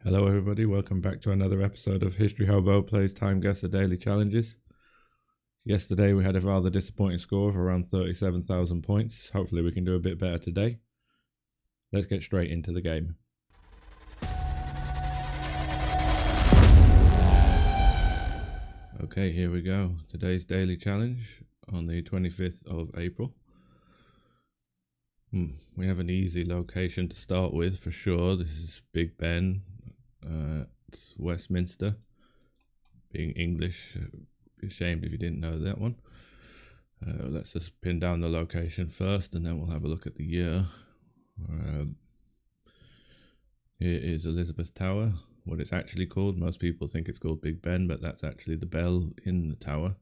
Hello everybody, welcome back to another episode of History Hobo Plays TimeGuessr Daily Challenges. Yesterday we had a rather disappointing score of around 37,000 points. Hopefully we can do a bit better today. Let's get straight into the game. Okay, here we go. Today's daily challenge on the 25th of April. We have an easy location to start with for sure. This is Big Ben. It's Westminster. Being English, be ashamed if you didn't know that one. Let's just pin down the location first and then we'll have a look at the year. Here is Elizabeth Tower, what it's actually called. Most people think it's called Big Ben, but that's actually the bell in the tower.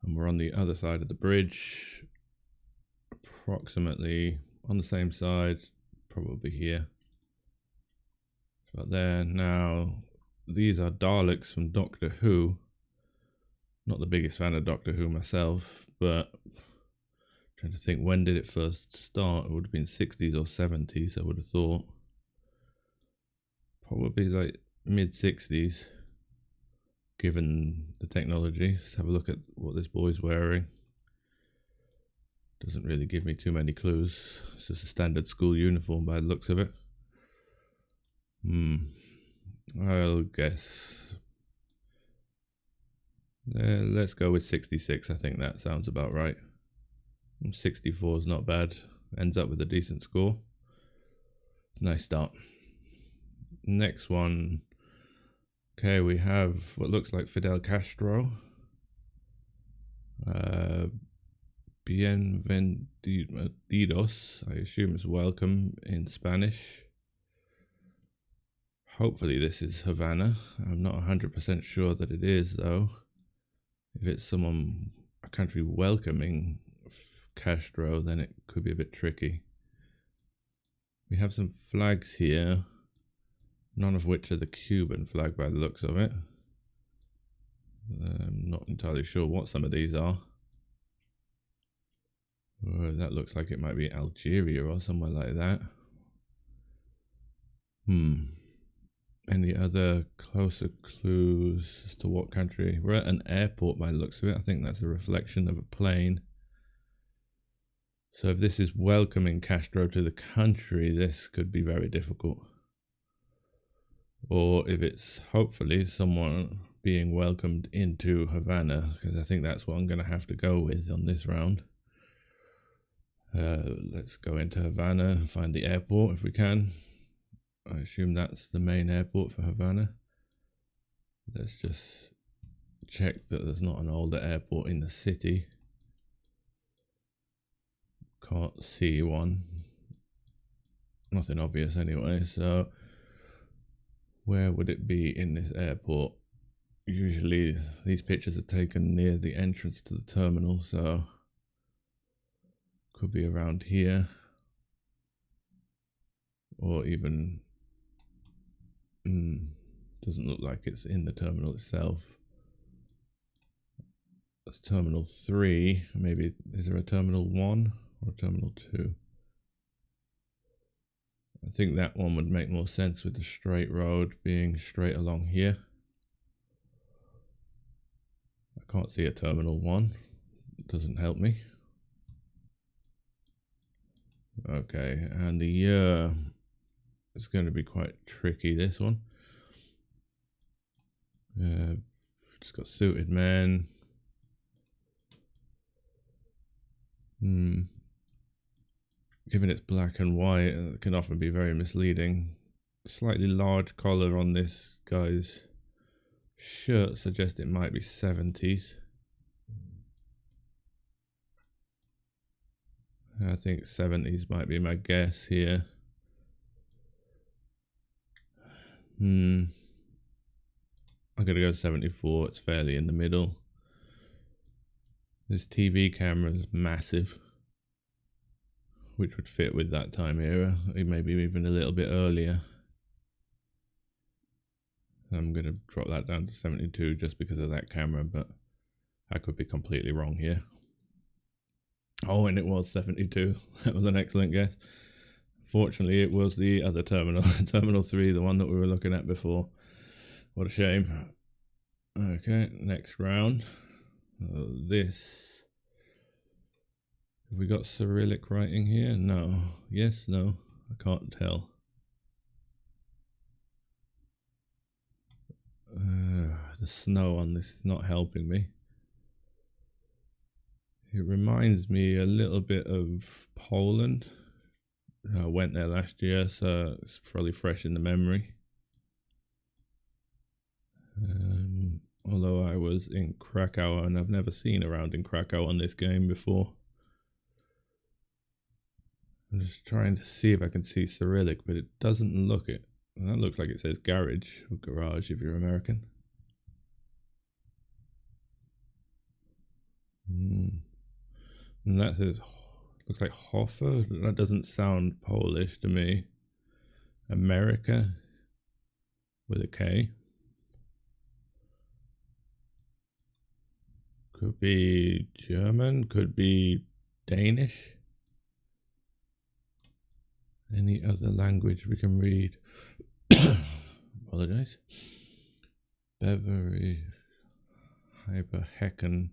And we're on the other side of the bridge, approximately on the same side, probably here. About there. Now, these are Daleks from Doctor Who. Not the biggest fan of Doctor Who myself, but trying to think, when did it first start? It would have been 60s or 70s, I would have thought. Probably like mid-60s, given the technology. Let's have a look at what this boy's wearing. Doesn't really give me too many clues. It's just a standard school uniform by the looks of it. I'll guess. Let's go with 66. I think that sounds about right. 64 is not bad. Ends up with a decent score. Nice start. Next one. Okay, we have what looks like Fidel Castro. Bienvenidos, I assume is welcome in Spanish. Hopefully this is Havana. I'm not 100% sure that it is though. If it's a country welcoming Castro, then it could be a bit tricky. We have some flags here, none of which are the Cuban flag by the looks of it. I'm not entirely sure what some of these are. Oh, that looks like it might be Algeria or somewhere like that. Any other closer clues as to what country? We're at an airport by the looks of it. I think that's a reflection of a plane. So if this is welcoming Castro to the country, this could be very difficult. Or if it's hopefully someone being welcomed into Havana, because I think that's what I'm going to have to go with on this round. Let's go into Havana and find the airport if we can. I assume that's the main airport for Havana. Let's just check that there's not an older airport in the city. Can't see one. Nothing obvious anyway, so where would it be in this airport? Usually these pictures are taken near the entrance to the terminal, so could be around here. Or even doesn't look like it's in the terminal itself. That's terminal 3. Maybe is there a terminal 1 or a terminal 2? I think that one would make more sense with the straight road being straight along here. I can't see a terminal 1. It doesn't help me. Okay, and the year is going to be quite tricky, this one. It's got suited men. Given it's black and white, it can often be very misleading. Slightly large collar on this guy's shirt suggests it might be 70s. I think 70s might be my guess here. I'm going to go 74. It's fairly in the middle. This TV camera is massive, which would fit with that time era, maybe even a little bit earlier. I'm going to drop that down to 72 just because of that camera, but I could be completely wrong here. Oh, and it was 72. That was an excellent guess. Fortunately, it was the other terminal, Terminal 3, the one that we were looking at before. What a shame. Okay, next round. This. Have we got Cyrillic writing here? No. Yes, no. I can't tell. The snow on this is not helping me. It reminds me a little bit of Poland. I went there last year, so it's probably fresh in the memory. Although I was in Krakow and I've never seen around in Krakow on this game before. I'm just trying to see if I can see Cyrillic, but it doesn't look it. That looks like it says garage or garage if you're American. And that says, looks like Hofer. That doesn't sound Polish to me. America with a K. Could be German, could be Danish. Any other language we can read? Apologize. Beverly Hyperhecken.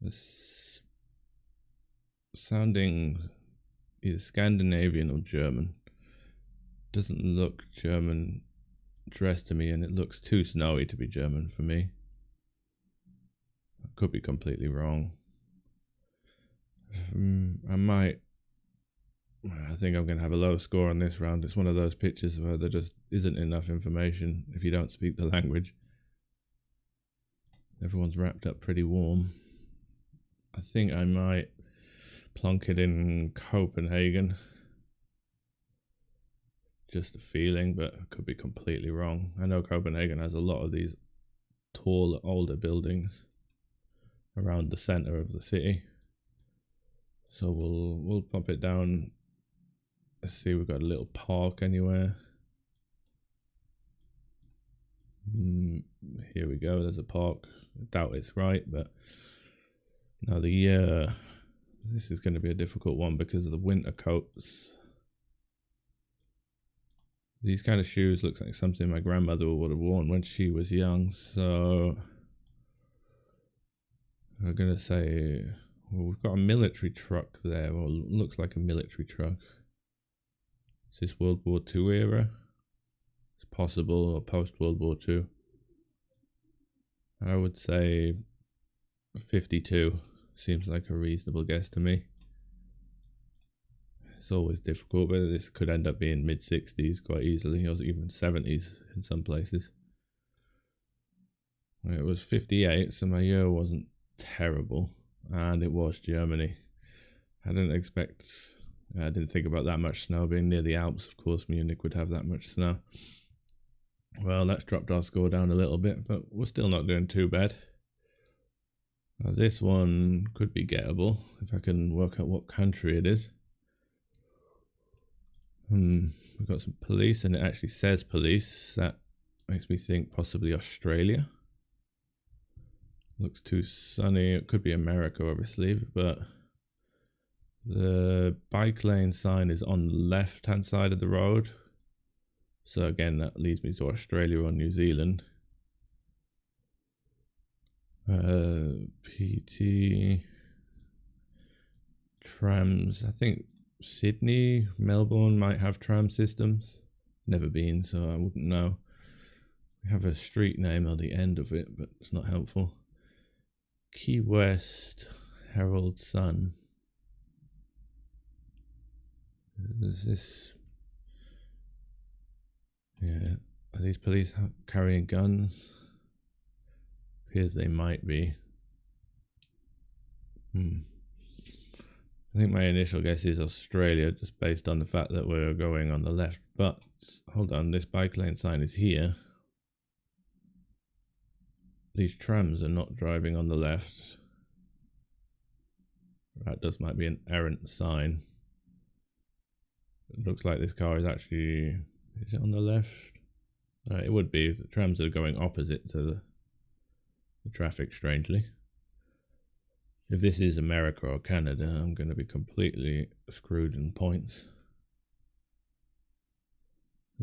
This sounding either Scandinavian or German. Doesn't look German dressed to me, and it looks too snowy to be German for me. I could be completely wrong. I think I'm going to have a low score on this round. It's one of those pictures where there just isn't enough information if you don't speak the language. Everyone's wrapped up pretty warm. I think I might plonk it in Copenhagen. Just a feeling, but I could be completely wrong. I know Copenhagen has a lot of these tall, older buildings around the center of the city. So we'll pop it down. Let's see, we've got a little park anywhere. Here we go, there's a park. I doubt it's right, but now this is going to be a difficult one because of the winter coats. These kind of shoes look like something my grandmother would have worn when she was young, so I'm going to say, well, we've got a military truck there, or looks like a military truck. Is this World War II era? It's possible, or post World War II. I would say 52 seems like a reasonable guess to me. It's always difficult, but this could end up being mid-60s quite easily, or even 70s in some places. It was 58, so my year wasn't terrible, and it was Germany. I didn't think about that much snow being near the Alps. Of course, Munich would have that much snow. Well, that's dropped our score down a little bit, but we're still not doing too bad. Now, this one could be gettable if I can work out what country it is. We've got some police, and it actually says police. That makes me think possibly Australia. Looks too sunny. It could be America, obviously, but the bike lane sign is on the left-hand side of the road. So again, that leads me to Australia or New Zealand. PT trams. I think Sydney, Melbourne might have tram systems. Never been, so I wouldn't know. We have a street name on the end of it, but it's not helpful. Key West, Herald Sun. Is this? Yeah, are these police carrying guns? Appears they might be. I think my initial guess is Australia, just based on the fact that we're going on the left. But hold on, this bike lane sign is here. These trams are not driving on the left. That might be an errant sign. It looks like this car is actually, is it on the left? It would be. The trams are going opposite to the traffic, strangely. If this is America or Canada, I'm going to be completely screwed in points.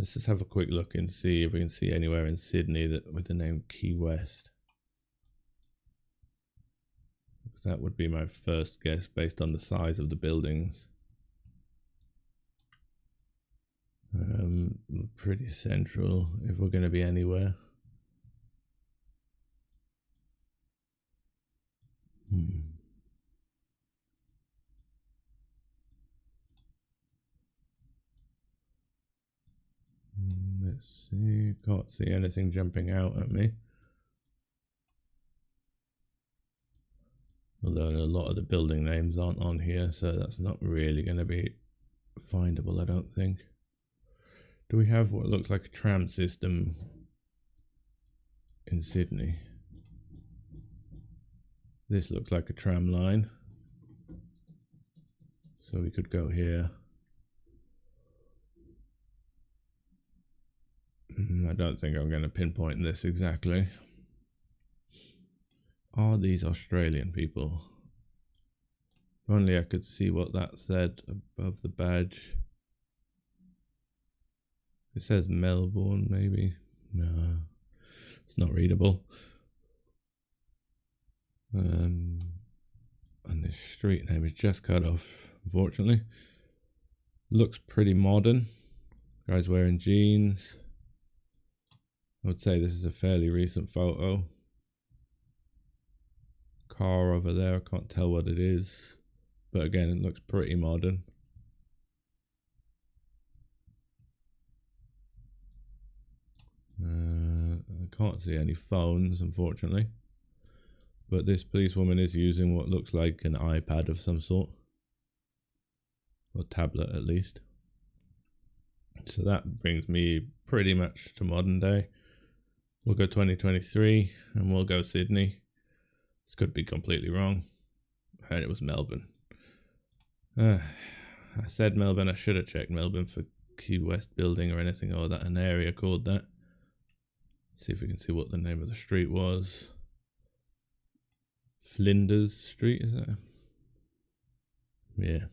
Let's just have a quick look and see if we can see anywhere in Sydney that with the name Key West. That would be my first guess based on the size of the buildings. Pretty central if we're going to be anywhere. Let's see. Can't see anything jumping out at me. Although a lot of the building names aren't on here, so that's not really going to be findable, I don't think. Do we have what looks like a tram system in Sydney? This looks like a tram line. So we could go here. I don't think I'm going to pinpoint this exactly. Are these Australian people? If only I could see what that said above the badge. It says Melbourne, maybe. No, it's not readable. And this street name is just cut off, unfortunately. Looks pretty modern. Guy's wearing jeans. I would say this is a fairly recent photo. Car over there, I can't tell what it is. But again, it looks pretty modern. I can't see any phones, unfortunately. But this policewoman is using what looks like an iPad of some sort. Or tablet, at least. So that brings me pretty much to modern day. We'll go 2023 and we'll go Sydney. This could be completely wrong. I heard it was Melbourne. I said Melbourne. I should have checked Melbourne for Key West building or anything, or that an area called that. See if we can see what the name of the street was. Flinders Street, is that? Yeah.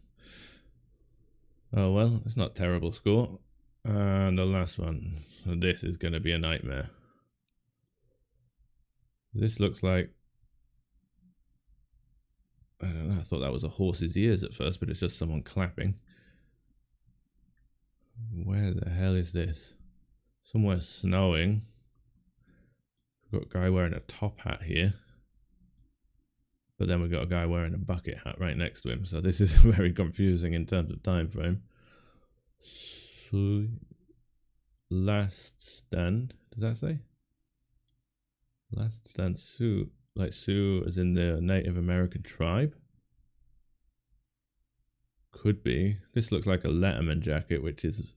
Oh well, it's not a terrible score. And the last one. This is going to be a nightmare. This looks like, I don't know, I thought that was a horse's ears at first, but it's just someone clapping. Where the hell is this? Somewhere snowing. We've got a guy wearing a top hat here. But then we've got a guy wearing a bucket hat right next to him. So this is very confusing in terms of time frame. So, last stand, does that say? Last stand Sioux, like Sioux as in the Native American tribe? Could be. This looks like a Letterman jacket, which is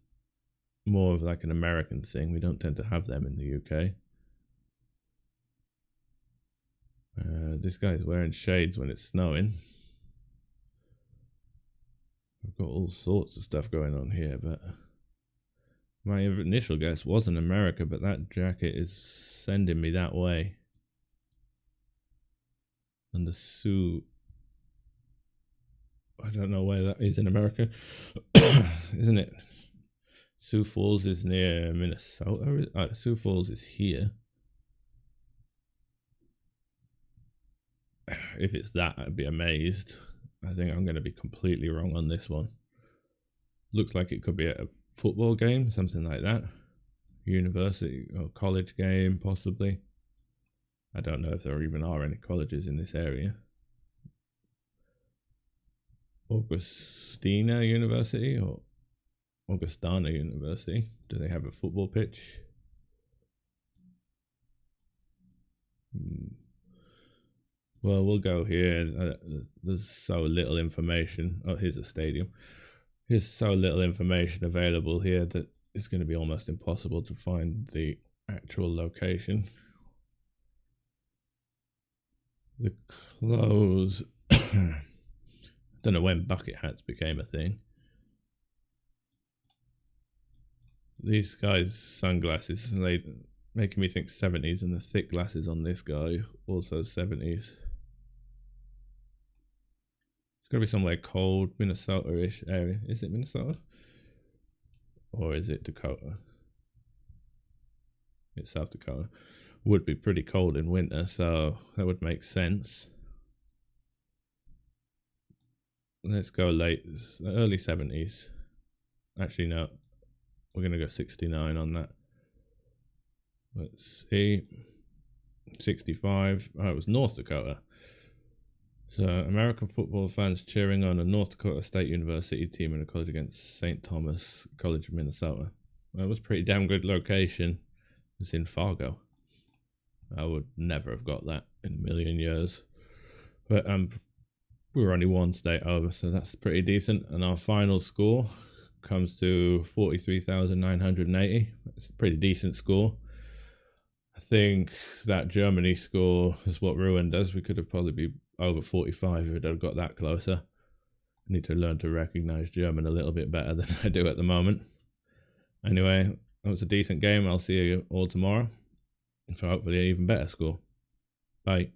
more of like an American thing. We don't tend to have them in the UK. This guy's wearing shades when it's snowing. I've got all sorts of stuff going on here, but my initial guess was in America, but that jacket is sending me that way. And the Sioux, I don't know where that is in America, isn't it? Sioux Falls is near Minnesota. Sioux Falls is here. If it's that, I'd be amazed. I think I'm going to be completely wrong on this one. Looks like it could be a football game, something like that. University or college game, possibly. I don't know if there even are any colleges in this area. Augustina University or Augustana University. Do they have a football pitch? Well, we'll go here. There's so little information. Oh, here's a stadium. There's so little information available here that it's going to be almost impossible to find the actual location. The clothes. I don't know when bucket hats became a thing. These guys' sunglasses making me think 70s, and the thick glasses on this guy also 70s. It's going to be somewhere cold, Minnesota-ish area. Is it Minnesota? Or is it Dakota? It's South Dakota. Would be pretty cold in winter, so that would make sense. Let's go early 70s. Actually, no. We're going to go 69 on that. Let's see. 65. Oh, it was North Dakota. So, American football fans cheering on a North Dakota State University team in a college against St. Thomas College of Minnesota. Well, it was a pretty damn good location. It's in Fargo. I would never have got that in a million years. But we were only one state over, so that's pretty decent. And our final score comes to 43,980. It's a pretty decent score. I think that Germany score is what ruined us. We could have probably been over 45 if it had got that closer. I need to learn to recognize German a little bit better than I do at the moment. Anyway, that was a decent game. I'll see you all tomorrow for hopefully an even better score. Bye.